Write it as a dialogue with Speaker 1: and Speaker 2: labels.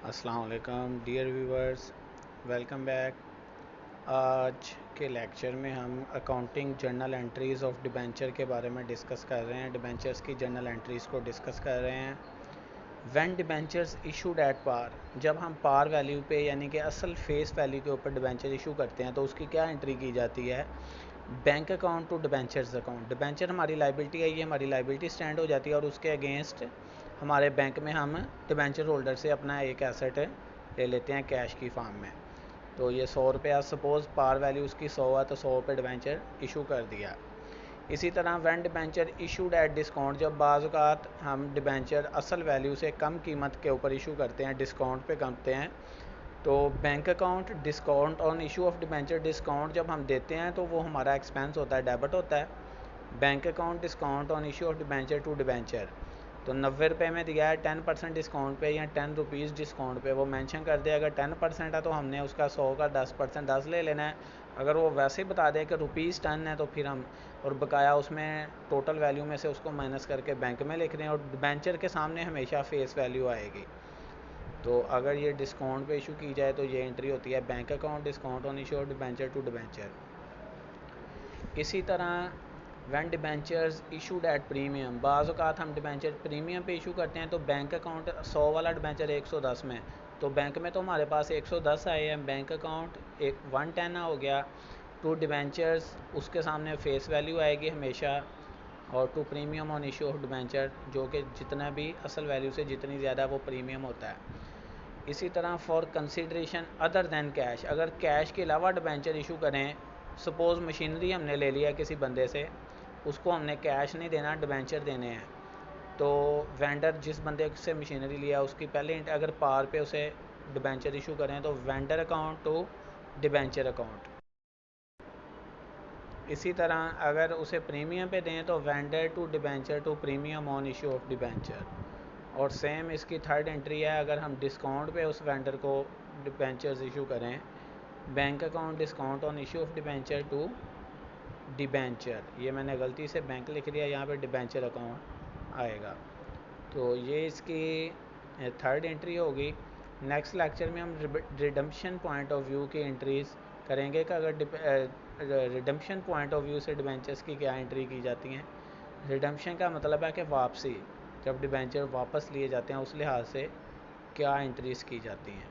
Speaker 1: अस्सलाम वालेकुम dear viewers, welcome back. आज के लेक्चर में हम accounting journal entries of debenture के बारे में डिस्कस कर रहे हैं। डिबेंचर्स की जर्नल एंट्रीज़ को डिस्कस कर रहे हैं। When debentures issued at par, जब हम पार वैल्यू पे यानी कि असल फेस वैल्यू के ऊपर डिबेंचर इशू करते हैं तो उसकी क्या एंट्री की जाती है? Bank account to debentures account. Debenture हमारी लाइबिलिटी है, ये हमारी लाइबिलिटी स्टैंड हो जाती है और उसके अगेंस्ट हमारे बैंक में हम डिबेंचर होल्डर से अपना एक एसेट ले लेते हैं कैश की फॉर्म में। तो ये 100 रुपये, सपोज़ पार वैल्यू उसकी 100 है तो 100 रुपये डिबेंचर इशू कर दिया। इसी तरह when debenture issued at discount, जब बाज़ औक़ात हम डिबेंचर असल वैल्यू से कम कीमत के ऊपर इशू करते हैं, डिस्काउंट पे करते हैं, तो bank account discount on issue of debenture, discount जब हम देते हैं तो वो हमारा एक्सपेंस होता है, डेबिट होता है। Bank account discount on issue of debenture to debenture, तो 90 रुपये में दिया है 10% डिस्काउंट पे या 10 रुपीज़ डिस्काउंट पे, वो मेंशन कर दे अगर 10% है तो हमने उसका 100 का 10 ले लेना है। अगर वो वैसे ही बता दे कि रुपीज़ 10 है तो फिर हम और बकाया उसमें टोटल वैल्यू में से उसको माइनस करके बैंक में लिख रहे हैं और डिबेंचर के सामने हमेशा फेस वैल्यू आएगी। तो अगर ये डिस्काउंट पे इशू की जाए तो ये एंट्री होती है bank account discount on issue of debenture to debenture. इसी तरह when debentures issued at premium, बाज़ औक़ात हम डिबेंचर प्रीमियम पे इशू करते हैं तो बैंक अकाउंट 100 वाला डिबेंचर 110 में, तो बैंक में तो हमारे पास 110 आए हैं, बैंक अकाउंट एक 110 हो गया। टू डिबेंचर्स उसके सामने फेस वैल्यू आएगी हमेशा, और to premium on issue of debenture, जो कि जितना भी असल वैल्यू से जितनी ज़्यादा वो प्रीमियम होता है। इसी तरह for consideration other than cash, अगर कैश के अलावा डिबेंचर इशू करें, सपोज़ मशीनरी हमने ले लिया किसी बंदे से, उसको हमने कैश नहीं देना, डिबेंचर देने हैं, तो वेंडर जिस बंदे से मशीनरी लिया उसकी पहले अगर पार पे उसे डिबेंचर इशू करें तो vendor account to debenture account. इसी तरह अगर उसे प्रीमियम पे दें तो vendor to debenture to premium on issue of debenture. और सेम इसकी थर्ड एंट्री है, अगर हम डिस्काउंट पे उस वेंडर को डिबेंचर्स इशू करें, bank account discount on issue of debenture to debenture. ये मैंने गलती से बैंक लिख दिया, यहाँ पे डिबेंचर अकाउंट आएगा। तो ये इसकी थर्ड एंट्री होगी। नेक्स्ट लेक्चर में हम रिडम्पशन पॉइंट ऑफ व्यू की एंट्रीज़ करेंगे कि अगर रिडम्पशन पॉइंट ऑफ व्यू से डिबेंचर्स की क्या एंट्री की जाती हैं। रिडम्पशन का मतलब है कि वापसी, जब डिबेंचर वापस लिए जाते हैं उस लिहाज से क्या एंट्रीज़ की जाती हैं।